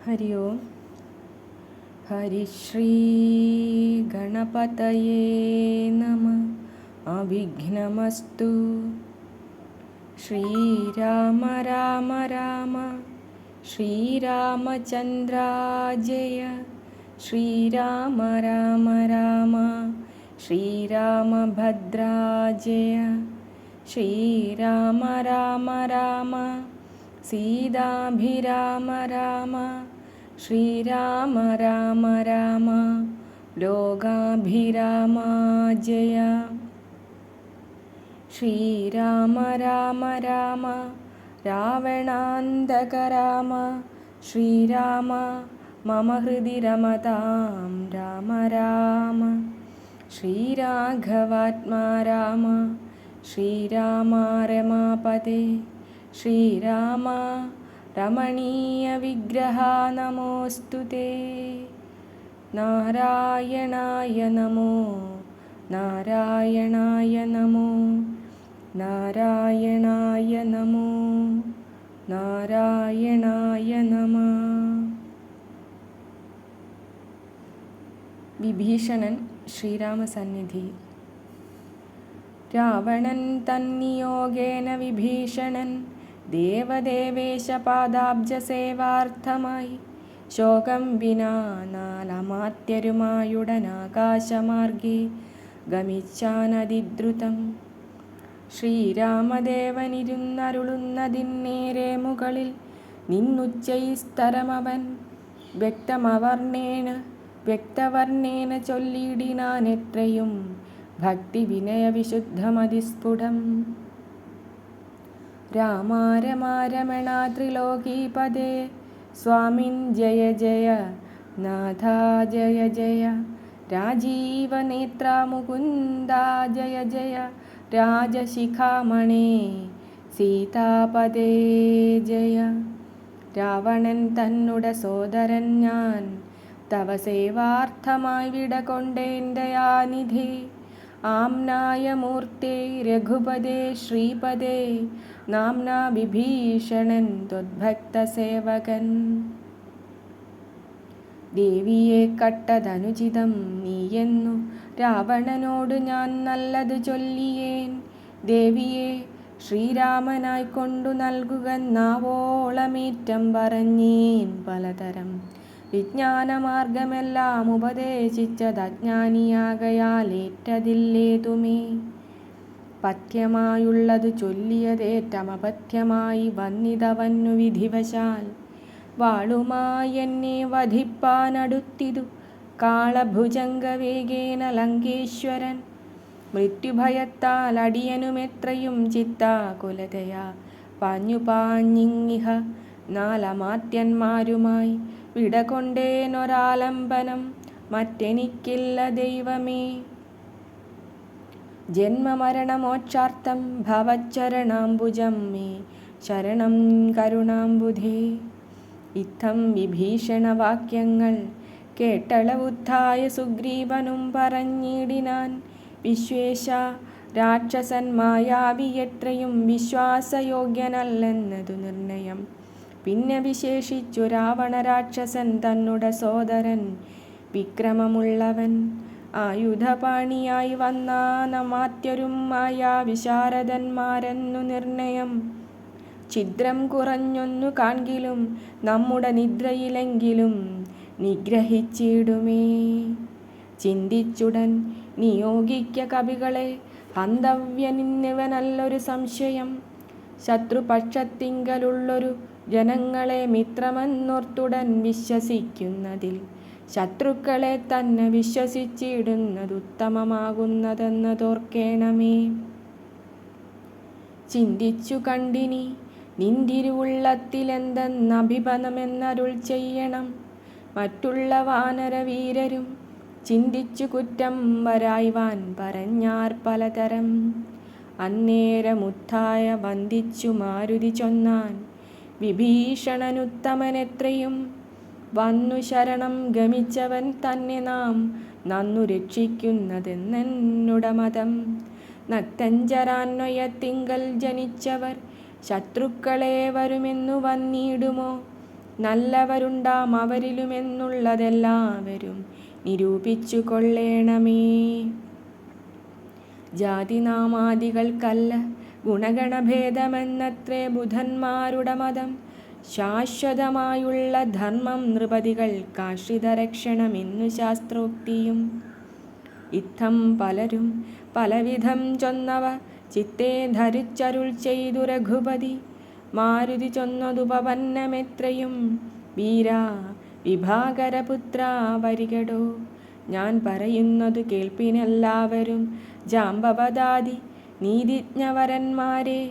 ഹരി ഓം. ഹരിശ്രീ ഗണപതയേ നമഃ. അവിഘ്നമസ്തു. ശ്രീരാമ രാമ രാമ ശ്രീരാമചന്ദ്ര ജയ. ശ്രീരാമ രാമ രാമ ശ്രീരാമഭദ്ര ജയ. ശ്രീരാമ രാമ രാമ സീതാഭിരാമ രാമ. ശ്രീരാമ രാമ രാമ ലോകാഭിരാമ ജയ. ശ്രീരാമ രാമ രാമ രാവണാന്തക രാമ. ശ്രീരാമ മമ ഹൃദി രമതാം രാമ രാമ. ശ്രീരാഘവാത്മാ രാമ. ശ്രീരാമ രമാപതേ. ശ്രീരാമ രമണീയ വിഗ്രഹ നമോസ്തുതേ. നാരായണായ നമോ നാരായണായ നമോ നാരായണായ നമോ നാരായണായ നമഃ. വിഭീഷണൻ ശ്രീരാമസന്നിധി. രാവണൻ തന്നിയോഗേന വിഭീഷണൻ ദേവദേവേശപാദാബ്ജസേവാർത്ഥമായി ശോകം വിനാ നാലമാത്യരുമായുടനാകാശമാർഗേ ഗമിച്ചാനതിദ്രുതം. ശ്രീരാമദേവനിരുന്നരുളുന്നതിന്നേരെ മുകളിൽ നിന്നുച്ചൈസ്തരമവൻ വ്യക്തവർണ്ണേന ചൊല്ലിയിടിനാനെത്രയും ഭക്തി വിനയ വിശുദ്ധമതിസ്ഫുടം. രാമാ രമാ രമണ ത്രിലോകീപദേ സ്വാമിൻ ജയ ജയ നാഥ ജയ ജയ. രാജീവനേത്ര മുകുന്ദ ജയ ജയ. രാജശിഖാമണേ സീതാപദേ ജയ. രാവണൻ തന്നുട സോദരൻ ഞാൻ തവ സേവാർത്ഥമായി വിടകൊണ്ടേൻ ദയാനിധി. ആംനായ മൂർത്തേ രഘുപദേ ശ്രീപദേ നാംന വിഭീഷണൻ ത്വദ്ഭക്തസേവകൻ. ദേവിയെ കട്ടതനുചിതം നീയെന്നു രാവണനോട് ഞാൻ നല്ലത് ചൊല്ലിയേൻ. ദേവിയെ ശ്രീരാമനായിക്കൊണ്ടു നൽകുക നാവോളമേറ്റം പറഞ്ഞേൻ പലതരം. വിജ്ഞാനമാർഗമെല്ലാം ഉപദേശിച്ചതജ്ഞാനിയാകയാലേറ്റതില്ലേതുമേ. പഥ്യമായുള്ളതു ചൊല്ലിയതേറ്റമപഥ്യമായി വന്നിതവന്നു വിധിവശാൽ. വാളുമായെന്നെ വധിപ്പാനടുത്തിതു കാളഭുജംഗവേഗേന ലങ്കേശ്വരൻ. മൃത്യുഭയത്താൽ അടിയനുമെത്രയും ചിത്താകുലതയാ പാഞ്ഞിങ്ങിഹ നാലമാത്യന്മാരുമായി വിടകൊണ്ടേനൊരാലംബനം മറ്റെനിക്കില്ല ദൈവമേ. ജന്മമരണമോക്ഷാർത്ഥം ഭവച്ചരണാംബുജം മേ ശരണം കരുണാംബുധേ. ഇത്തം വിഭീഷണവാക്യങ്ങൾ കേട്ടളവുദ്ധായ സുഗ്രീവനും പറഞ്ഞിടിനാൻ. വിശ്വേശ രാക്ഷസൻ മായാവി എത്രയും വിശ്വാസയോഗ്യനല്ലെന്നതു നിർണയം. പിന്നെ വിശേഷിച്ചു രാവണ രാക്ഷസൻ തന്നുട സോദരൻ വിക്രമമുള്ളവൻ. ആയുധപാണിയായി വന്നാനമാത്യരും മായാ വിശാരദന്മാരെന്നു നിർണയം. ഛിദ്രം കുറഞ്ഞൊന്നു കാൺകിലും നമ്മുടെ നിദ്രയിലെങ്കിലും നിഗ്രഹിച്ചിടുമേ. ചിന്തിച്ചുടൻ നിയോഗിക്ക കവികളെ ഹന്തവ്യനിന്നിവനല്ലൊരു സംശയം. ശത്രുപക്ഷത്തിങ്കലുള്ളൊരു ജനങ്ങളെ മിത്രമെന്നോർത്തുടൻ വിശ്വസിക്കുന്നതിൽ ശത്രുക്കളെ തന്നെ വിശ്വസിച്ചിടുന്നതുത്തമമാകുന്നതെന്നതോർക്കേണമേ. ചിന്തിച്ചു കണ്ടിനി നിന്തിരുവുള്ളത്തിലെന്തെന്നഭിപനമെന്നരുൾ ചെയ്യണം. മറ്റുള്ള വാനരവീരരും ചിന്തിച്ചു കുറ്റം വരായ്വാൻ പറഞ്ഞാർ പലതരം. അന്നേരമുത്തായ വന്ദിച്ചു മാരുതി ചൊന്നാൻ. വിഭീഷണനുത്തമനെത്രയും വന്നു ശരണം ഗമിച്ചവൻ തന്നെ നാം നന്നു രക്ഷിക്കുന്നതെന്നുടമതം. നക്തഞ്ചരാന്വയത്തിങ്കൽ ജനിച്ചവർ ശത്രുക്കളെ വരുമെന്നു വന്നിടുമോ. നല്ലവരുണ്ടാം അവരിലുമെന്നുള്ളതെല്ലാവരും നിരൂപിച്ചു കൊള്ളേണമേ. ജാതിനാമാദികൾക്കല്ല ഗുണഗണഭേദമെന്നത്രേ ബുധന്മാരുടെ മതം. ശാശ്വതമായുള്ള ധർമ്മം നൃപതികൾക്കാശ്രിതരക്ഷണമെന്നു ശാസ്ത്രോക്തിയും. ഇത്തം പലരും പലവിധം ചൊന്നവ ചിത്തേ ധരിച്ചരുൾ ചെയ്തു രഘുപതി. മാരുതി ചൊന്നതുപപന്നമെത്രയും വീരാ വിഭാകരപുത്ര വരികടോ. ഞാൻ പറയുന്നതു കേൾപ്പിനെല്ലാവരും ജാമ്പവതാദി നീതിജ്ഞവരന്മാരെ.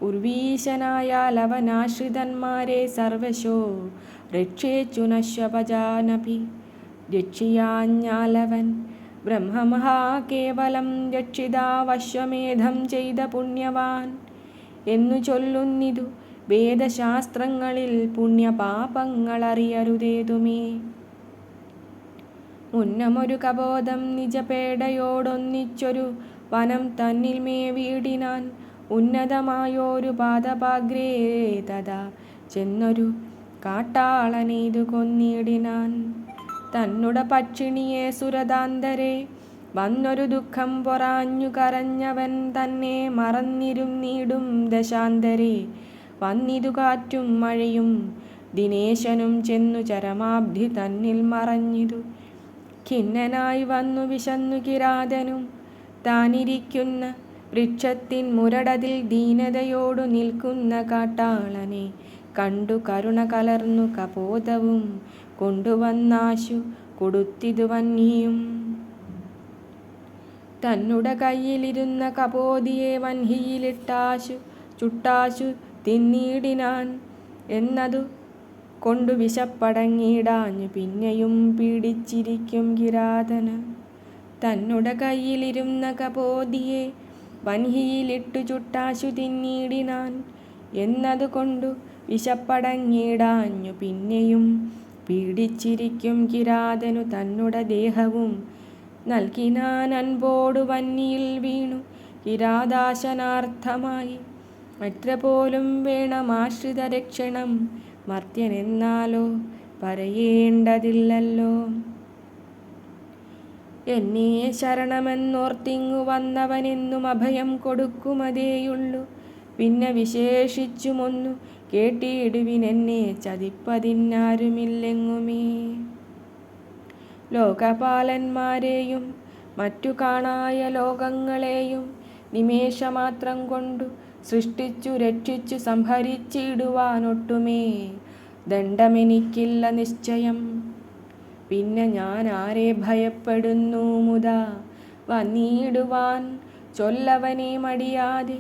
ഉർവീശനായാൽ അവനാശ്രിതന്മാരെ സർവശോ രക്ഷേച്ചു നശ്വപജാനപി. രക്ഷിയാഞ്ഞാലവൻ ബ്രഹ്മമഹാകേവലം രക്ഷിതാവശ്വമേധം ചെയ്ത പുണ്യവാൻ എന്നു ചൊല്ലുന്നിതു വേദശാസ്ത്രങ്ങളിൽ. പുണ്യപാപങ്ങളറിയരുതേതുമേ. മുന്നമൊരു കബോധം നിജപേടയോടൊന്നിച്ചൊരു വനം തന്നിൽ മേവിടിനാൻ. ഉന്നതമായോരു പാദപാഗ്രേ തഥാ ചെന്നൊരു കാട്ടാളനെയ്തു കൊന്നിടിനാൻ. തന്നുട പക്ഷിണിയെ സുരതാന്തരെ വന്നൊരു ദുഃഖം പൊറാഞ്ഞു കരഞ്ഞവൻ തന്നെ മറന്നിരുന്നീടും ദശാന്തരെ. വന്നിതു കാറ്റും മഴയും ദിനേശനും ചെന്നു ചരമാബ്ധി തന്നിൽ മറഞ്ഞിതു. ഖിന്നനായി വന്നു വിശന്നു കിരാതനും താനിരിക്കുന്ന വൃക്ഷത്തിൻ മുരടതിൽ ദീനതയോടു നിൽക്കുന്ന കാട്ടാളനെ കണ്ടു കരുണ കലർന്നു കപോതവും കൊണ്ടുവന്നാശു കൊടുത്തിതു വന്ഹിയും. തന്നുട കയ്യിലിരുന്ന കപോതിയെ വൻഹിയിലിട്ടാശു ചുട്ടാശു തിന്നിടിനാൻ. എന്നതു കൊണ്ടു വിശപ്പടങ്ങിടാഞ്ഞു പിന്നെയും പീഡിച്ചിരിക്കും കിരാതന്. തന്നുട കയ്യിലിരുന്ന കപോതിയെ വൻഹിയിലിട്ടു ചുട്ടാശു തിന്നിടിനാൻ. എന്നതു കൊണ്ടു വിശപ്പടങ്ങിടാഞ്ഞു പിന്നെയും പീഡിച്ചിരിക്കും കിരാതനു. തന്നുട ദേഹവും നൽകിനാൻ അൻപോടു വന്നിയിൽ വീണു കിരാതാശനാർത്ഥമായി. അത്ര പോലും വേണമാശ്രിതരക്ഷണം മർത്യനെന്നാലോ പറയേണ്ടതില്ലല്ലോ. എന്നെ ശരണമെന്നോർത്തിങ്ങു വന്നവനെന്നും അഭയം കൊടുക്കുമതേയുള്ളു. പിന്നെ വിശേഷിച്ചുമൊന്നു കേട്ടിടുവിനെന്നെ ചതിപ്പതിനാരുമില്ലെങ്ങുമേ. ലോകപാലന്മാരെയും മറ്റു കാണായ ലോകങ്ങളെയും നിമേഷമാത്രം കൊണ്ടു സൃഷ്ടിച്ചു രക്ഷിച്ചു സംഹരിച്ചിടുവാനൊട്ടുമേ ദണ്ഡമെനിക്കില്ല നിശ്ചയം. പിന്നെ ഞാൻ ആരെ ഭയപ്പെടുന്നു മുതാ വന്നിടുവാൻ ചൊല്ലവനെ മടിയാതെ.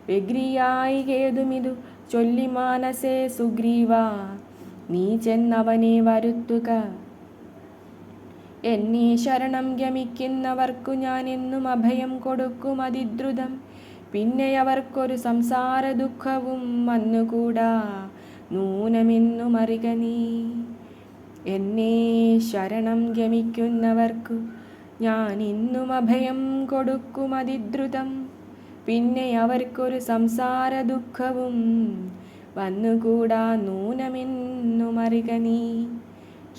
വ്യഗ്രിയായി കേതുമിതു ചൊല്ലി മാനസേ സുഗ്രീവ നീ ചെന്നവനെ വരുത്തുക. എന്നെ ശരണം ഗമിക്കുന്നവർക്കു ഞാൻ എന്നും അഭയം കൊടുക്കും അതിദ്രുതം. പിന്നെ അവർക്കൊരു സംസാര ദുഃഖവും വന്നുകൂടാ നൂനമെന്നും അറിക നീ. എന്നെ ശരണം ഗമിക്കുന്നവർക്കു ഞാൻ ഇന്നും അഭയം കൊടുക്കും അതിദ്രുതം. പിന്നെ അവർക്കൊരു സംസാര ദുഃഖവും വന്നുകൂടാ നൂനമെന്നും അറിക നീ.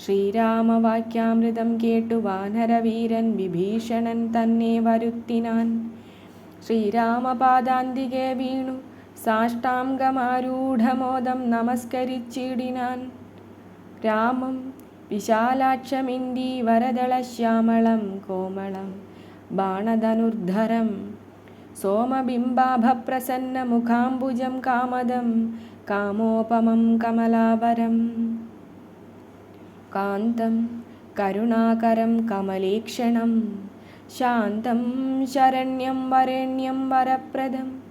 ശ്രീരാമവാക്യാമൃതം കേട്ടു വാനരവീരൻ വിഭീഷണൻ തന്നെ വരുത്തിനാൻ. ശ്രീരാമപാദാന്തികെ വീണു സാഷ്ടാംഗമാരൂഢമോദം നമസ്കരിച്ചിടിനാൻ. രാമം വിശാലാക്ഷമിന്ദി വരദളശ്യാമളം കോമളം ബാണധനുർധരം സോമബിംബാഭപ്രസന്ന മുഖാംബുജം കാമദം കാമോപമം കമലാപരം. കാന്തം കരുണാകരം കമലേക്ഷണം ശാന്തം ശരണ്യം വരണ്യം വരപ്രദം.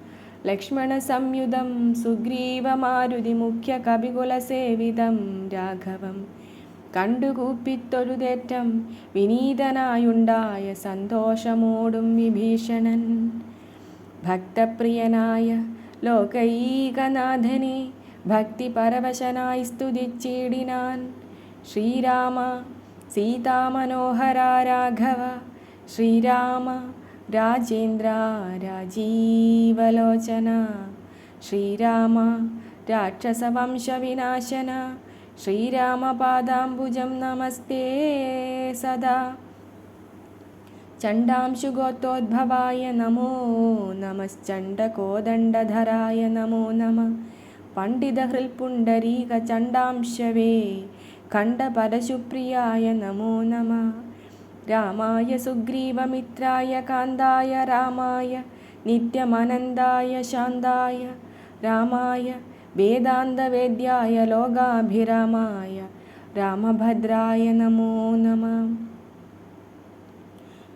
ലക്ഷ്മണസംയുതം സുഗ്രീവമാരുതി മുഖ്യ കപികുലസേവിതം രാഘവം കണ്ടുകൂപ്പിത്തൊഴുതേറ്റം വിനീതനായുണ്ടായ സന്തോഷമോടും വിഭീഷണൻ. ഭക്തപ്രിയനായ ലോകൈകനാഥനെ ഭക്തിപരവശനായി സ്തുതിച്ചിടിനാൻ. ശ്രീരാമ സീതാമനോഹര രാഘവ ശ്രീരാമ രാജേന്ദ്ര രാജീവലോചന ശ്രീരാമ രാക്ഷസവംശവിനാശന ശ്രീരാമപാദാംബുജം നമസ്തേ സദാ. ചണ്ഡാംശുഗോത്രോദ്ഭവായ നമോ നമശ്ചണ്ഡകോദണ്ഡധരായ നമോ നമഃ. പണ്ഡിതഹൃൽപുണ്ടരീക ചണ്ഡാംശവേ ഖണ്ഡപരശുപ്രിയായ നമോ നമഃ. രാമായ സുഗ്രീവമിത്രായ കാന്തായ രാമായ നിത്യമനന്തായ ശാന്തായ രാമായ വേദാന്തവേദ്യായ ലോകാഭിരാമായ രാമഭദ്രായ നമോ നമഃ.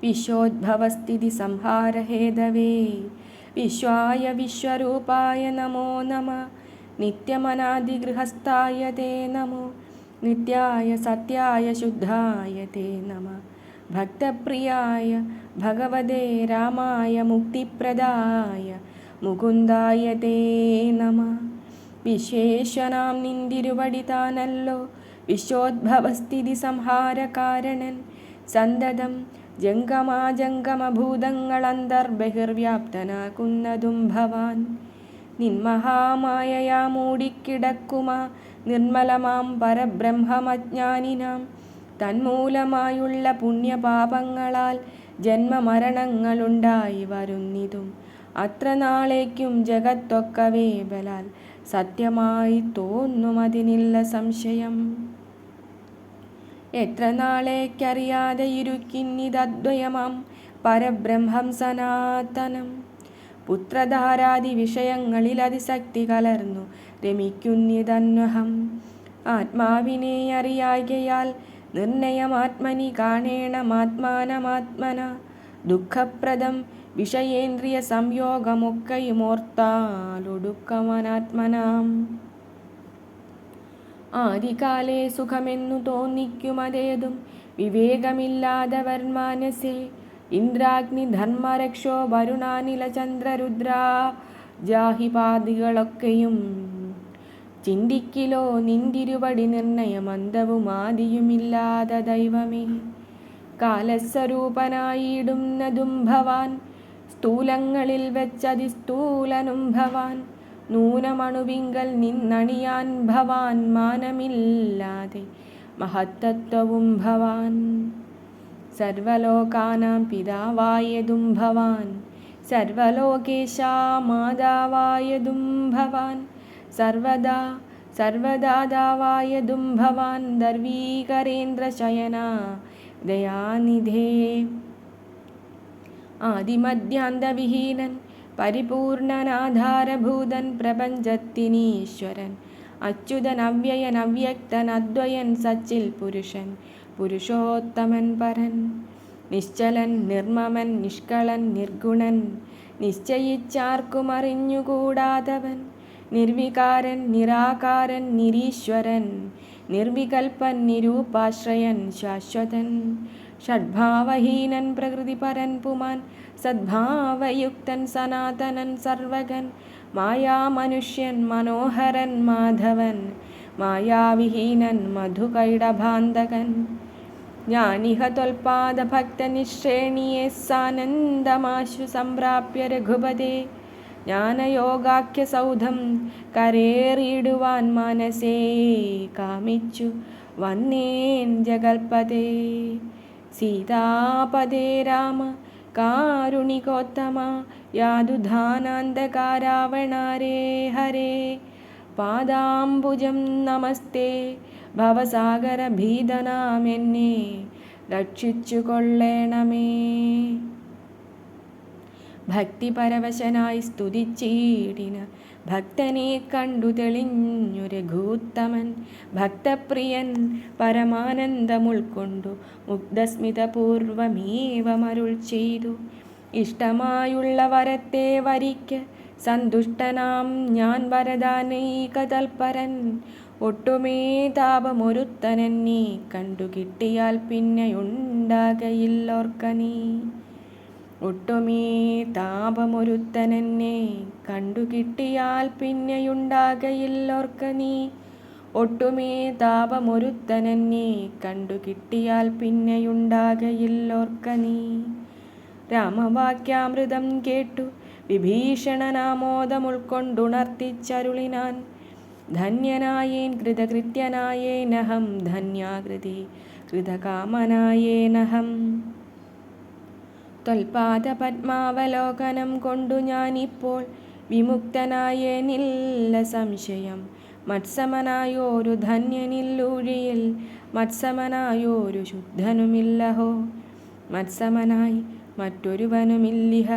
വിശ്വോദ്ഭവസ്ഥിതി സംഹാരഹേതവേ വിശ്വായ വിശ്വരൂപായ നമോ നമഃ. നിത്യമനാദിഗൃഹസ്ഥായ തേ നമോ നിത്യായ സത്യായ ശുദ്ധായ തേ നമഃ. ഭക്തപ്രിയായ ഭഗവതേ രാമായ മുക്തിപ്രദായ മുകുന്ദായ തേ നമഃ. വിശ്വേശ്വനാം നിന്തിരുവടി താനല്ലോ വിശ്വോദ്ഭവസ്ഥിതി സംഹാരകാരണൻ. സന്തതം ജംഗമാജംഗമഭൂതങ്ങളന്തർബഹിർവ്യാപ്തനാകുന്നതും ഭവാൻ. നിന്മഹാമായയാ മൂടിക്കിടക്കുമാ നിർമ്മലമാം പരബ്രഹ്മമജ്ഞാനിനാം തന്മൂലമായുള്ള പുണ്യപാപങ്ങളാൽ ജന്മമരണങ്ങളുണ്ടായി വരുന്നിതും അത്ര നാളേക്കും ജഗത്തൊക്കവേ ബലാൽ സത്യമായി തോന്നുമതിനില്ല സംശയം. എത്ര നാളേക്കറിയാതെ ഇരുക്കിന്നിതദ്വയമാം പരബ്രഹ്മം സനാതനം. പുത്രധാരാദി വിഷയങ്ങളിൽ അതിശക്തി കലർന്നു രമിക്കുന്നിതന്വഹം. ആത്മാവിനെ അറിയാകയാൽ നിർണയമാത്മനി കാണേണമാത്മാനമാത്മന. ദുഃഖപ്രദം വിഷയേന്ദ്രിയ സംയോഗമൊക്കെയുമോർത്താലൊടുക്കമനാത്മനാം. ആദികാലേ സുഖമെന്നു തോന്നിക്കുമതേതും വിവേകമില്ലാതവർ മാനസേ. ഇന്ദ്രാഗ്നി ധർമ്മരക്ഷോ വരുണാനില ചന്ദ്രരുദ്രാ ജാഹിപാദികളൊക്കെയും ചിന്തിക്കിലോ നിന്തിരുവടി നിർണയമന്തവും ആദിയുമില്ലാത ദൈവമേ. കാലസ്വരൂപനായിടുന്നതും ഭവാൻ സ്ഥൂലങ്ങളിൽ വെച്ചതിസ്ഥൂലനും ഭവാൻ. നൂനമണുവിങ്കൽ നിന്നണിയാൻ ഭവാൻ മാനമില്ലാതെ മഹത്തത്വവും ഭവാൻ. സർവലോകാനാം പിതാവായതും ഭവാൻ സർവലോകേശാ മാതാവായതും ഭവാൻ. സർവദാ സർവദാതാവായതും ഭവാൻ ദർവീകരേന്ദ്രശയനാ ദയാനിധേ. ആദിമധ്യാന്തവിഹീനൻ പരിപൂർണനാധാരഭൂതൻ പ്രപഞ്ചത്തിനീശ്വരൻ. അച്യുതൻ അവ്യയൻ അവ്യക്തൻ അദ്വയൻ സച്ചിൽ പുരുഷൻ പുരുഷോത്തമൻ പരൻ. നിശ്ചലൻ നിർമ്മമൻ നിഷ്കളൻ നിർഗുണൻ നിശ്ചയിച്ചാർക്കും അറിഞ്ഞുകൂടാതവൻ. നിർവികാരൻ നിരാകാരൻ നിരീശ്വരൻ നിർവികൽപ്പൻ നിരൂപാശ്രയൻ ശാശ്വതൻ. ഷഡ്ഭാവഹീനൻ പ്രകൃതിപരൻ പുമാൻ സദ്ഭാവയുക്തൻ സനാതനൻ സർവകൻ. മായാമനുഷ്യൻ മനോഹരൻ മാധവൻ മായാവിഹീനൻ മധുകൈടഭാന്തകൻ. ജ്ഞാനിഹ ത്വൽപാദഭക്തനിശ്രേണിയെ സാനന്ദമാശു സംപ്രാപ്യ രഘുപതേ. ജ്ഞാനയോഗാഖ്യസൗധം കരേറിയിടുവാൻ മനസേ കാമിച്ചു വന്നേൻ ജഗൽപതേ. സീതാപദേ രാമ കാരുണികോത്തമ യാതുധാനാന്തകാരാവണാരേ ഹരേ. പാദാംബുജം നമസ്തേ ഭവസാഗരഭീതനാമെന്നെ രക്ഷിച്ചു കൊള്ളേണമേ. ഭക്തിപരവശനായി സ്തുതിച്ചീടിന ഭക്തനെ കണ്ടു തെളിഞ്ഞു രഘൂത്തമൻ. ഭക്തപ്രിയൻ പരമാനന്ദമുൾക്കൊണ്ടു മുഗ്ധസ്മിതപൂർവമേവമരുൾ ചെയ്തു. ഇഷ്ടമായുള്ള വരത്തെ വരിക്ക് സന്തുഷ്ടനാം ഞാൻ വരദാനൈകതൽപരൻ. ഒട്ടുമേ താപമൊരുത്തനെന്നെ കണ്ടു കിട്ടിയാൽ പിന്നെയുണ്ടാകയില്ലോർക്ക നീ. ഒട്ടുമേ താപമൊരുത്തനെന്നെ കണ്ടു കിട്ടിയാൽ പിന്നെയുണ്ടാകയില്ലോർക്ക നീ. ഒട്ടുമേ താപമൊരുത്തനെന്നെ കണ്ടു കിട്ടിയാൽ പിന്നെയുണ്ടാകയില്ലോർക്ക നീ. രാമവാക്യാമൃതം കേട്ടു വിഭീഷണനാമോദമുൾക്കൊണ്ടുണർത്തിച്ചരുളിനാൻ. ധന്യനായേൻ കൃതകൃത്യനായേനഹം ധന്യാകൃതി കൃതകാമനായേനഹം. ത്വൽപാദപദ്മാവലോകനം കൊണ്ടു ഞാനിപ്പോൾ വിമുക്തനായേനില്ല സംശയം. മത്സമനായോരു ധന്യനില്ലൂഴിയിൽ മത്സമനായോരു ശുദ്ധനുമില്ലഹോ. മത്സമനായി മറ്റൊരുവനുമില്ലിഹ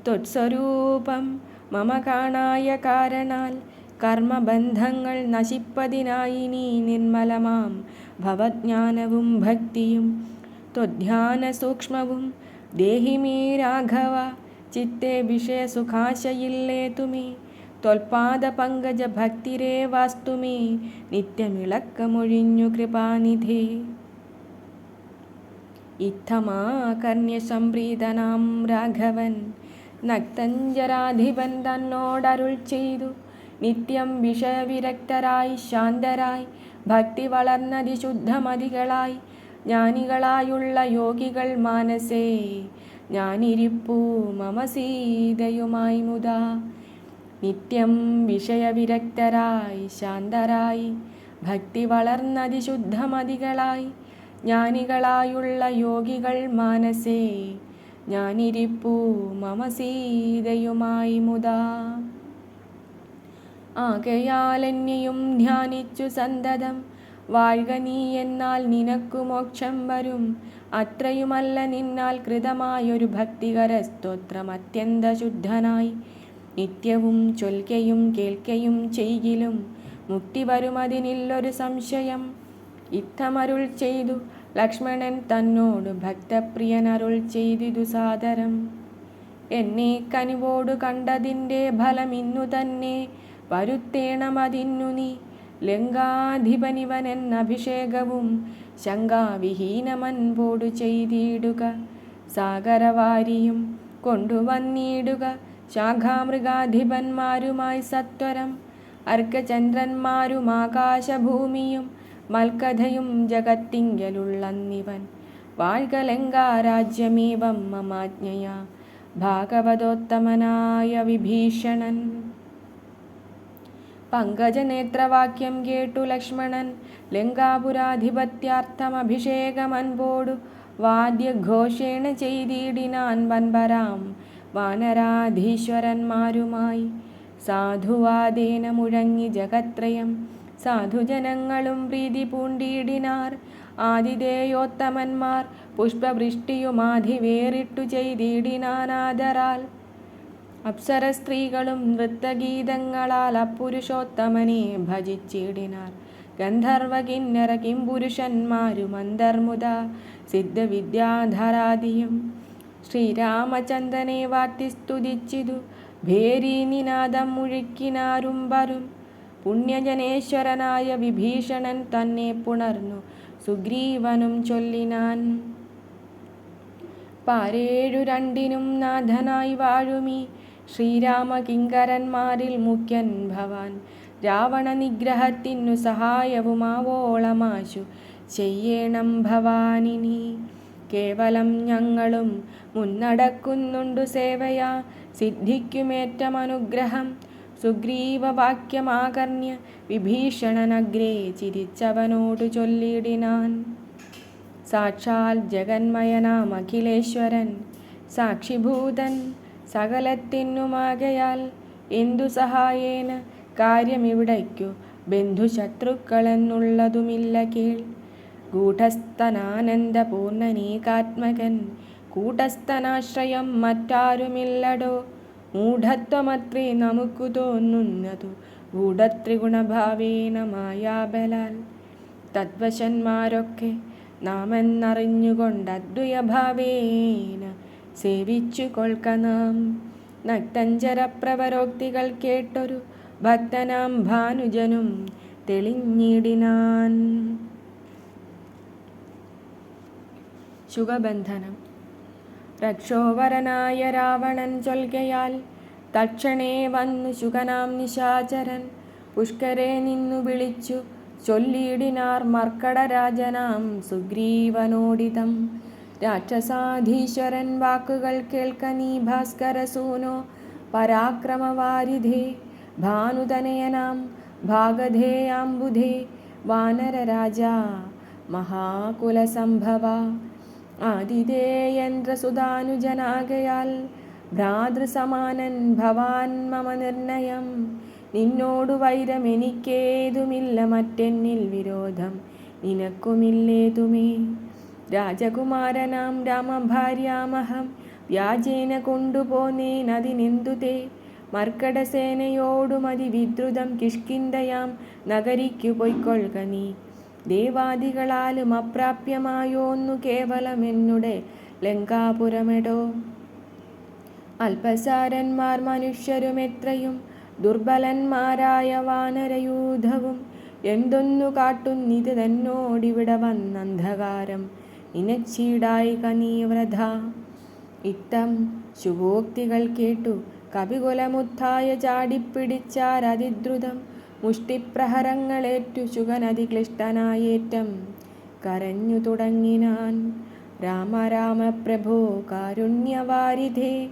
ത്വത്സ്വരൂപം മമ കാണായ കാരണാൽ. കർമ്മബന്ധങ്ങൾ നശിപ്പതിനായി നീ നിർമ്മലമാം ഭവജ്ഞാനവും ഭക്തിയും ത്വധ്യാന സൂക്ഷ്മവും ദേഹിമേ രാഘവ. ചിത്തെ വിഷയസുഖാശയില്ലേതുമേ ത്വൽപാദ പങ്കജ ഭക്തിരേവാസ്തുമേ നിത്യമിളക്കമൊഴിഞ്ഞു കൃപാനിധേ. ഇത്തമാകർണ്യ സംപ്രീതനാം രാഘവൻ നക്തഞ്ചരാധിപൻ തന്നോടരുൾ ചെയ്തു. നിത്യം വിഷയവിരക്തരായി ശാന്തരായി ഭക്തി വളർന്നതിശുദ്ധമതികളായി ജ്ഞാനികളായുള്ള യോഗികൾ മാനസേ ഞാനിരിപ്പൂ മമ സീതയുമായി മുതാ. നിത്യം വിഷയവിരക്തരായി ശാന്തരായി ഭക്തി വളർന്നതിശുദ്ധമതികളായി ജ്ഞാനികളായുള്ള യോഗികൾ മാനസേ ഞാനിരിപ്പൂ മമ സീതയുമായി മുതാ. ആകയാലെന്നെയും ധ്യാനിച്ചു സന്തതം വാഴ്ക നീ എന്നാൽ നിനക്കു മോക്ഷം വരും. അത്രയുമല്ല നിന്നാൽ കൃതമായൊരു ഭക്തികരസ്തോത്രം അത്യന്ത ശുദ്ധനായി നിത്യവും ചൊൽക്കയും കേൾക്കയും ചെയ്കിലും മുക്തി വരുമതിനില്ലൊരു സംശയം. ഇത്തമരുൾ ചെയ്തു ലക്ഷ്മണൻ തന്നോട് ഭക്തപ്രിയനരുൾ ചെയ്തിതു സാദരം. എന്നെ കനിവോടു കണ്ടതിൻ്റെ ഫലമിന്നു തന്നെ വരുത്തേണമതിന്നു നീ. ലങ്കാധിപനിവനെന്നഭിഷേകവും ശങ്കാവിഹീനമൻപോടു ചെയ്തിടുക. സാഗരവാരിയും കൊണ്ടുവന്നിടുക ശാഖാമൃഗാധിപന്മാരുമായി സത്വരം. അർക്കചന്ദ്രന്മാരുമാകാശഭൂമിയും മൽക്കഥയും ജഗത്തിങ്കലുള്ളന്നിവൻ. വാഴ്ക ലങ്കാരാജ്യമേവം മമാജ്ഞയാ ഭാഗവതോത്തമനായ വിഭീഷണൻ. പങ്കജനേത്രവാക്യം കേട്ടു ലക്ഷ്മണൻ ലങ്കാപുരാധിപത്യാർത്ഥമഭിഷേകമൻപോടു വാദ്യഘോഷേണ ചെയ്തിടിനാൻ വൻപരാം വാനരാധീശ്വരന്മാരുമായി. സാധുവാദേന മുഴങ്ങി ജഗത്രയം സാധുജനങ്ങളും പ്രീതി പൂണ്ടിടിനാർ. ആതിഥേയോത്തമന്മാർ പുഷ്പവൃഷ്ടിയുമാധിവേറിട്ടു ചെയ്തിടിനാനാദരാൽ. അപ്സര സ്ത്രീകളും നൃത്തഗീതങ്ങളാൽ അപ്പുരുഷോത്തമനെ ഭജിച്ചിടിനാർ. ഗന്ധർവ കിന്നര കിംപുരുഷന്മാരും അന്തർമുദ സിദ്ധവിദ്യാധരാദിയും ശ്രീരാമചന്ദ്രനെ വാർത്തിസ്തുതിച്ചിതു. ഭേരീനിനാദം മുഴുക്കിനാരുംബരും. പുണ്യജനേശ്വരനായ വിഭീഷണൻ തന്നെ പുണർന്നു സുഗ്രീവനും ചൊല്ലിനാൻ. പാരേഴു രണ്ടിനും നാഥനായി വാഴുമീ ശ്രീരാമകിങ്കരന്മാരിൽ മുഖ്യൻ ഭവാൻ. രാവണ നിഗ്രഹത്തിനു സഹായവുമാവോളമാശു ചെയ്യേണം ഭവാനിനി. കേവലം ഞങ്ങളും മുന്നടക്കുന്നുണ്ടു സേവയാ സിദ്ധിക്കുമേറ്റമനുഗ്രഹം. സുഗ്രീവവാക്യമാകർണ്യ വിഭീഷണനഗ്രേ ചിരിച്ചവനോടു ചൊല്ലിടിനാൻ. സാക്ഷാൽ ജഗന്മയനാമഖിലേശ്വരൻ സാക്ഷിഭൂതൻ സകലത്തിനുമാകയാൽ എന്തു സഹായേന കാര്യമിവിടയ്ക്കു ബന്ധുശത്രുക്കളെന്നുള്ളതുമില്ല കേൾ. ഗൂഢസ്ഥനാനന്ദപൂർണനേകാത്മകൻ കൂട്ടസ്ഥനാശ്രയം മറ്റാരുമില്ലടോ. മൂഢത്വമത്രേ നമുക്കു തോന്നുന്നതു ഗൂഢത്രിഗുണഭാവേന മായാബലാൽ. തദ്വശന്മാരൊക്കെ നാമെന്നറിഞ്ഞുകൊണ്ടദ്വയഭാവേന സേവിച്ചു കൊൾക്ക നാം. നക്തഞ്ചരപ്രവരോക്തികൾ കേട്ടൊരു ഭക്തനാം ഭാനുജനും തെളിഞ്ഞിടിനാൻ. ശുകബന്ധനം. രക്ഷോവരനായ രാവണൻ ചൊൽകയാൽ തക്ഷണേ വന്നു ശുകനാം നിശാചരൻ പുഷ്കരെ നിന്നു വിളിച്ചു ചൊല്ലിയിടിനാർ മർക്കടരാജനാം സുഗ്രീവനോടിതം. രാക്ഷസാധീശ്വരൻ വാക്കുകൾ കേൾക്ക നീ ഭാസ്കരസൂനോ പരാക്രമവാരിധേ. ഭാനുതനയനാം ഭാഗധേയാംബുധേ വാനരരാജ മഹാകുലസംഭവ. ആതിഥേയേന്ദ്രസുതാനുജനാകയാൽ ഭ്രാതൃസമാനൻ ഭവാൻ മമ നിർണയം. നിന്നോടു വൈരമെനിക്കേതുമില്ല, മറ്റെന്നിൽ വിരോധം നിനക്കുമില്ലേതുമേ. രാജകുമാരനാം രാമഭാര്യാമഹം വ്യാജേന കൊണ്ടുപോന്നേനതിനെന്തു തേ. മർക്കടസേനയോടുമതി വിദ്രുതം കിഷ്കിന്ധയാം നഗരിക്കു പൊയ്ക്കൊള്ളുക നീ. ദേവാദികളാലും അപ്രാപ്യമായോന്നു കേവലമെന്നുടെ ലങ്കാപുരമെടോ. അല്പസാരന്മാർ മനുഷ്യരുമെത്രയും ദുർബലന്മാരായ വാനരയൂഥവും എന്തൊന്നു കാട്ടുന്നിത് തന്നോടിവിടെ വന്നന്ധകാരം നിനച്ചിടായിക നീ വ്രത. ഇത്തം ശുഭോക്തികൾ കേട്ടു കപികുലമുത്തായ ചാടിപ്പിടിച്ചാരതിദ്രുതം. മുഷ്ടിപ്രഹരങ്ങളേറ്റു ശുകനതിക്ലിഷ്ടനായേറ്റം കരഞ്ഞു തുടങ്ങിനാൻ. രാമ രാമ പ്രഭോ കാരുണ്യവാരിധേ,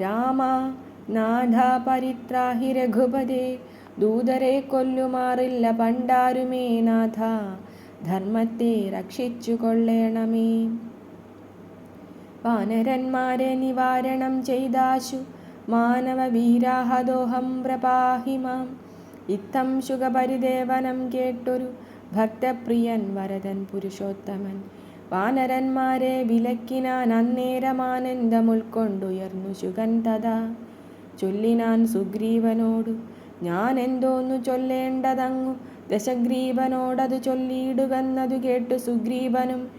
രാമ നാഥ പരിത്രാഹി രഘുപതേ. ദൂതരെ കൊല്ലുമാറില്ല പണ്ടാരുമേ നാഥ, ധർമ്മത്തെ രക്ഷിച്ചു കൊള്ളേണമേ. വാനരന്മാരെ നിവാരണം ചെയ്താശു മാനവ വീരാഹദോഹം പ്രപാഹി മാം. ഇത്തം ശുഖപരിദേവനം കേട്ടൊരു ഭക്തപ്രിയൻ വരദൻ പുരുഷോത്തമൻ വാനരന്മാരെ വിലക്കിനാൻ. അന്നേരമാനന്ദം ഉൾക്കൊണ്ടുയർന്നു ശുകൻ തഥാ ചൊല്ലിനാൻ സുഗ്രീവനോടു, ഞാൻ എന്തോന്നു ചൊല്ലേണ്ടതങ്ങു ദശഗ്രീവനോടതു ചൊല്ലിയിടുകന്നതു കേട്ടു സുഗ്രീവനും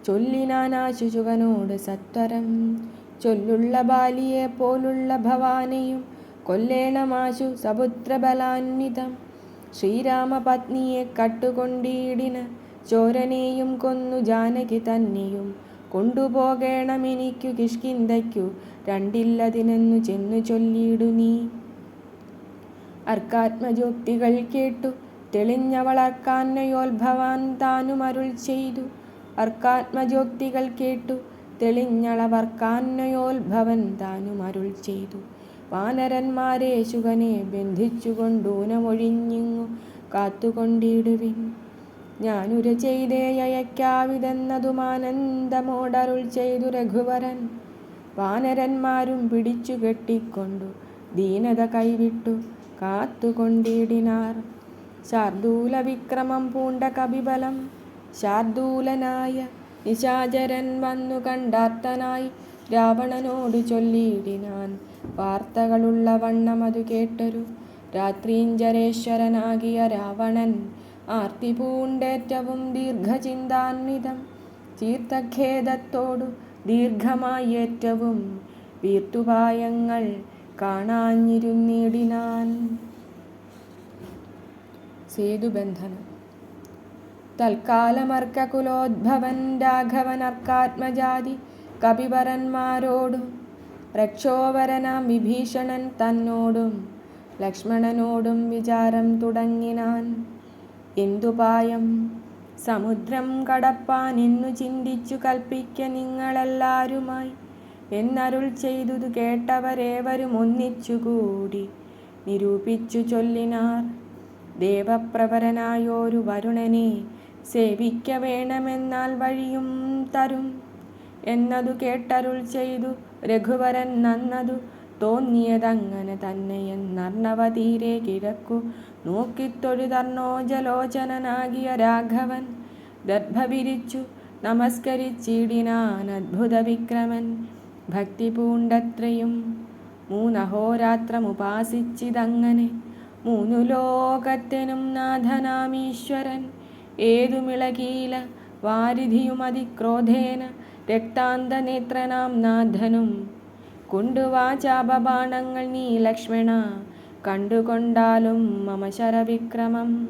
ചൊല്ലിനാനാശു ശുകനോട് സത്വരം. ചൊല്ലുള്ള ബാലിയെ പോലുള്ള ഭവാനെയും കൊല്ലേണമാശു സപുത്രബലാന്വിതം. ശ്രീരാമപത്നിയെ കട്ടുകൊണ്ടിടിന ചോരനെയും കൊന്നു ജാനകി തന്നെയും കൊണ്ടുപോകേണമെനിക്കു കിഷ്കിന്ധയ്ക്കു രണ്ടില്ലതിനെന്നു ചെന്നു ചൊല്ലിയിടു നീ. അർക്കാത്മജോക്തികൾ കേട്ടു തെളിഞ്ഞവളർക്കാന്നയോത്ഭവാൻ താനും അരുൾ ചെയ്തു. അർക്കാത്മജോക്തികൾ കേട്ടു തെളിഞ്ഞളവർക്കാന്നയോത്ഭവൻ താനും അരുൾ ചെയ്തു. വാനരന്മാരെ ശുകനെ ബന്ധിച്ചുകൊണ്ടൂനമൊഴിഞ്ഞിങ്ങു കാത്തുകൊണ്ടിടുവിൻ. ഞാനുര ചെയ്തേയയക്കാവിതെന്നതുമാനന്ദമോടരുൾ ചെയ്തു രഘുവരൻ. വാനരന്മാരും പിടിച്ചു കെട്ടിക്കൊണ്ടു ദീനത കൈവിട്ടു കാത്തുകൊണ്ടിടിനാർ. ശാർദൂല വിക്രമം പൂണ്ട കപിബലം ശാർദൂലനായ നിശാചരൻ വന്നു കണ്ടാർത്തനായി രാവണനോടു ചൊല്ലിയിടിനാൻ. വാർത്തകളുള്ള വണ്ണമതു കേട്ടൊരു രാത്രീഞ്ചരേശ്വരനാകിയ രാവണൻ ആർത്തി പൂണ്ടേറ്റവും ദീർഘചിന്താന്വിതം. തീർത്ഥഖേദത്തോടു ദീർഘമായി ഏറ്റവും വീർത്തുപായങ്ങൾ കാണാഞ്ഞിരുന്നിടിനാൻ. സേതുബന്ധനം. തൽക്കാലമർക്കകുലോദ്ഭവൻ രാഘവൻ അർക്കാത്മജാതി കപിവരന്മാരോടും രക്ഷോവരനാം വിഭീഷണൻ തന്നോടും ലക്ഷ്മണനോടും വിചാരം തുടങ്ങിനാൻ. എന്തുപായം സമുദ്രം കടപ്പാൻ എന്നു ചിന്തിച്ചു കൽപ്പിക്ക നിങ്ങളെല്ലാരുമായി എന്നരുൾ ചെയ്തു കേട്ടവരേവരും ഒന്നിച്ചുകൂടി നിരൂപിച്ചു ചൊല്ലിനാർ. ദേവപ്രവരനായോരു വരുണനെ സേവിക്ക വേണമെന്നാൽ വഴിയും തരും എന്നതു കേട്ടരുൾ ചെയ്തു രഘുവരൻ. നന്നതു തോന്നിയതങ്ങനെ തന്നെയെന്നർണവതീരെ കിഴക്കു നോക്കിത്തൊഴുതർണോജലോചനനാകിയ രാഘവൻ ദർഭ വിരിച്ചു നമസ്കരിച്ചിടിനാൻ. അദ്ഭുത വിക്രമൻ ഭക്തി പൂണ്ടത്രയും മൂന്നഹോരാത്രമുപാസിച്ചിതങ്ങനെ. മൂന്നു ലോകത്തിനും നാഥനാമീശ്വരൻ ഏതുമിളകീല വാരിധിയും അതിക്രോധേന രക്താന്തനേത്രനാം നാഥനും കൊണ്ടുവാചാപബാണങ്ങൾ നീ ലക്ഷ്മണ കണ്ടുകൊണ്ടാലും മമ ശരവിക്രമം.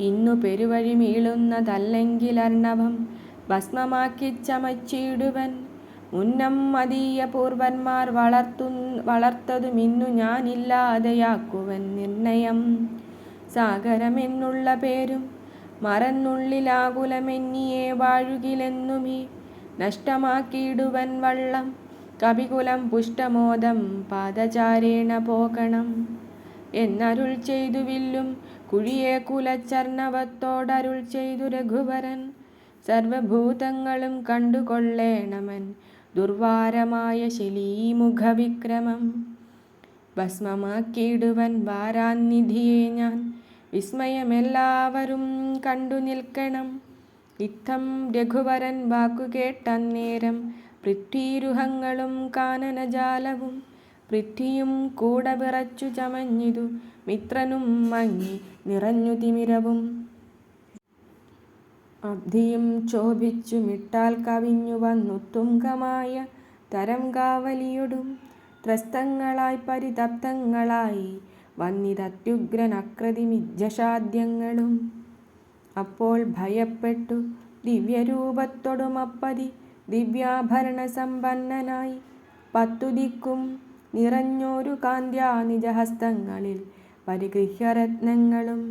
ഇന്നു പെരുവഴി മീളുന്നതല്ലെങ്കിലർണവം ഭസ്മമാക്കി ചമച്ചിടുവൻ. മുന്നം മദീയ പൂർവന്മാർ വളർത്തതുമിന്നു ഞാനില്ലാതെയാക്കുവൻ നിർണയം. സാഗരമെന്നുള്ള പേരും മറന്നുള്ളിലാകുലമെന്നിയെ വാഴുകിലെന്നുമീ നഷ്ടമാക്കിയിടുവൻ വള്ളം. കപികുലം പുഷ്ടമോദം പാദചാരേണ പോകണം. എന്നരുൾ ചെയ്തു വില്ലും കുഴിയെ കുലച്ചർണവത്തോടരുൾ ചെയ്തു രഘുവരൻ. സർവഭൂതങ്ങളും കണ്ടുകൊള്ളേണമൻ ദുർവാരമായ ശലീമുഖവിക്രമം. ഭസ്മമാക്കിയിടുവൻ വാരാനിധിയെ ഞാൻ, വിസ്മയമെല്ലാവരും കണ്ടു നിൽക്കണം. ഇത്തം രഘുവരൻ വാക്കുകേട്ടന്നേരം പൃഥ്വീരുഹങ്ങളും കാനനജാലവും പൃഥ്വിയും കൂടെ വിറച്ചു ചമഞ്ഞിതു. മിത്രനും മങ്ങി നിറഞ്ഞു തിമിരവും. അബ്ധിയും ക്ഷോഭിച്ചു മിട്ടാൽ കവിഞ്ഞു വന്നു തുങ്കമായ തരം കാവലിയൊടും ത്രസ്തങ്ങളായി പരിതപ്തങ്ങളായി വന്നിതത്യുഗ്രനക്രതിമിജ്ജസാദ്യങ്ങളും. അപ്പോൾ ഭയപ്പെട്ടു ദിവ്യരൂപത്തൊടുമപ്പതി ദിവ്യാഭരണ സമ്പന്നനായി 10 ദിക്കും നിറഞ്ഞോരു കാന്ത്യാ നിജഹസ്തങ്ങളിൽ പരിഗൃഹ്യരത്നങ്ങളും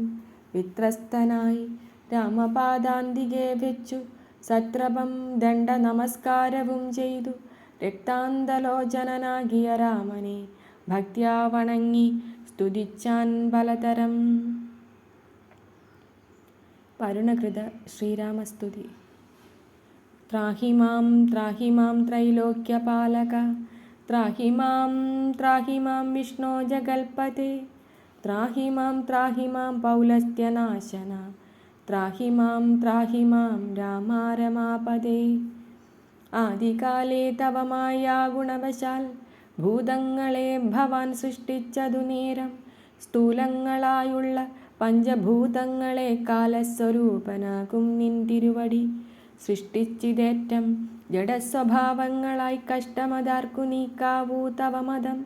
വിത്രസ്തനായി രാമപാദാന്തികെ വെച്ചു സത്രപം ദണ്ഡ നമസ്കാരവും ചെയ്തു. രക്താന്തലോചനനാകിയ രാമനെ ഭക്ത്യാ വണങ്ങി സ്തുതിച്ചാൻ പലതരം. വരുണകൃത ശ്രീരാമസ്തുതി. ത്രാഹി മാം ത്രൈലോക്യപാലക, ത്രാഹി മാം വിഷ്ണോ ജഗൽപതേ, ത്രാഹി മാം പൗലസ്ത്യനാശന, ത്രാഹി മാം രാമ രമാപദേ. ആദികാലേ തവ മായാ ഗുണവശാൽ ഭൂതങ്ങളെ ഭവാൻ സൃഷ്ടിച്ചതു നേരം. സ്ഥൂലങ്ങളായുള്ള പഞ്ചഭൂതങ്ങളെ കാലസ്വരൂപനാകും നിൻ തിരുവടി സൃഷ്ടിച്ചിതേറ്റം. ജഡസ്വഭാവങ്ങളായി കഷ്ടമതാർക്കു നീക്കാവൂ തവ മതം.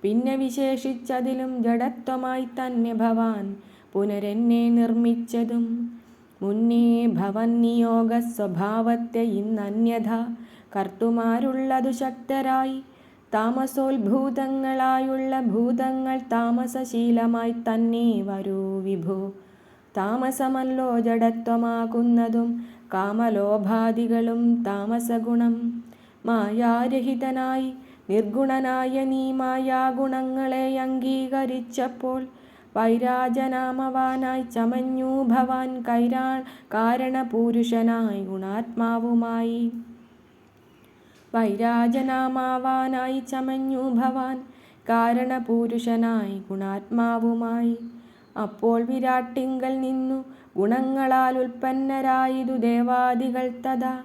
പിന്നെ വിശേഷിച്ചതിലും ജഡത്വമായി തന്നെ ഭവാൻ പുനരെന്നെ നിർമ്മിച്ചതും. മുന്നേ ഭവൻ നിയോഗ സ്വഭാവത്തെ ഇന്നന്യഥ കർത്തുമാരുള്ളതു ശക്തരായി. താമസോത്ഭൂതങ്ങളായുള്ള ഭൂതങ്ങൾ താമസശീലമായി തന്നെ വരൂ വിഭോ. താമസമല്ലോ ജഡത്വമാകുന്നതും കാമലോഭാദികളും താമസഗുണം. മായാരഹിതനായി നിർഗുണനായ നീ മായാഗുണങ്ങളെ അംഗീകരിച്ചപ്പോൾ വൈരാജനാമവാനായി ചമഞ്ഞു ഭവാൻ കാരണപൂരുഷനായി ഗുണാത്മാവുമായി. വൈരാജനാമാവാനായി ചമഞ്ഞു ഭവാൻ കാരണപൂരുഷനായി ഗുണാത്മാവുമായി. അപ്പോൾ വിരാട്ടിങ്കൽ നിന്നു ഗുണങ്ങളാൽ ഉൽപ്പന്നരായിതു ദേവാദികൾ തഥാ.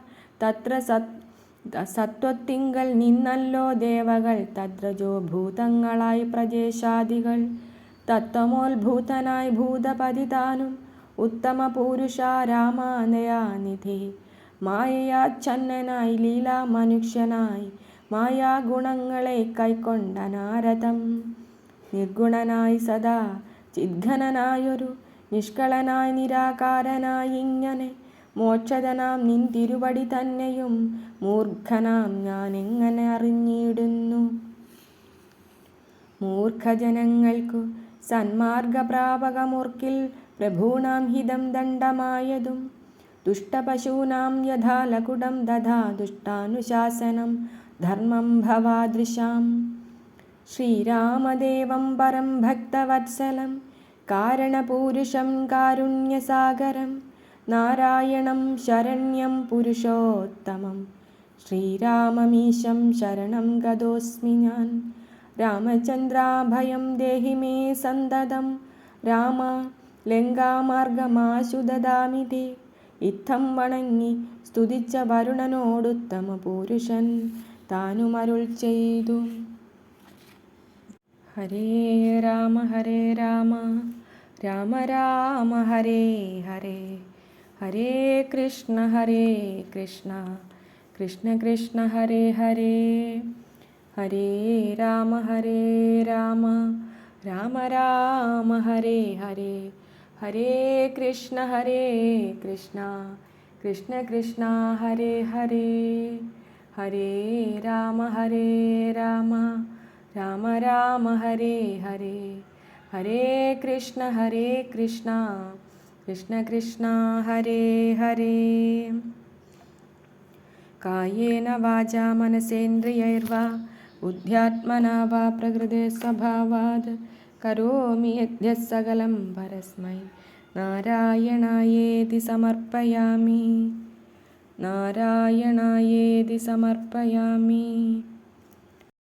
തത്ര സത്വത്തിങ്കൽ നിന്നല്ലോ ദേവകൾ തദ്രജോ ഭൂതങ്ങളായി പ്രജേശാദികൾ. തത്വമോത്ഭൂതനായി ഭൂതപതി താനും ഉത്തമ പുരുഷ രാമാനയാനിധി. മായയാച്ഛന്നനായി ലീലാ മനുഷ്യനായി മായാഗുണങ്ങളെ കൈക്കൊണ്ട നാരദം. നിർഗുണനായി സദാ ചിദ്ഘനനായൊരു നിഷ്കളനായി നിരാകാരനായി ഇങ്ങനെ മോക്ഷദനാം നിൻ തിരുവടി തന്നെയും മൂർഖനാം ഞാൻ എങ്ങനെ അറിഞ്ഞിടുന്നു. മൂർഖജനങ്ങൾക്കു സന്മാർഗപ്രാപകമൂർക്കിൽ പ്രഭൂണാം ഹിതം ദണ്ഡമായതും. ദുഷ്ടപശൂനാം യഥാ ലകുടം ദധാ ദുഷ്ടാനുശാസനം ധർമ്മം ഭവാദൃശാം. ശ്രീരാമദേവം പരം ഭക്തവത്സലം കാരണപൂരുഷം കാരുണ്യസാഗരം. നാരായണം ശരണ്യം പുരുഷോത്തമം ശ്രീരാമമീശം ശരണം ഗതോസ്മി ഞാൻ. രാമചന്ദ്രാഭയം ദേഹി മേ സന്തതം. രാമ ലങ്കാമാർഗമാശു ദദാമി തേ. ഇത്തം വണങ്ങി സ്തുതിച്ച വരുണനോടുത്തമ പുരുഷൻ താനുമരുൾ ചെയ്തു. ഹരേ രാമ രാമ രാമ ഹരേ ഹരേ. ഹരേ കൃഷ്ണ കൃഷ്ണ കൃഷ്ണ ഹരേ ഹരേ. ഹരേ രാമ രാമ രാമ ഹരേ ഹരേ. ഹരേ കൃഷ്ണ കൃഷ്ണ കൃഷ്ണ ഹരേ ഹരേ. ഹരേ രാമ രാമ രാമ ഹരേ ഹരേ. ഹരേ കൃഷ്ണ കൃഷ്ണ കൃഷ്ണ ഹരേ ഹരേ. കായേന വാചാ മനസേന്ദ്രിയൈർവാ ബുദ്ധ്യാത്മനാ വാ പ്രകൃതേ സ്വഭാവാത് കരോമി യദ്യത് സകലം പരസ്മൈ നാരായണായേതി സമർപ്പയാമി നാരായണായേതി സമർപ്പയാമി.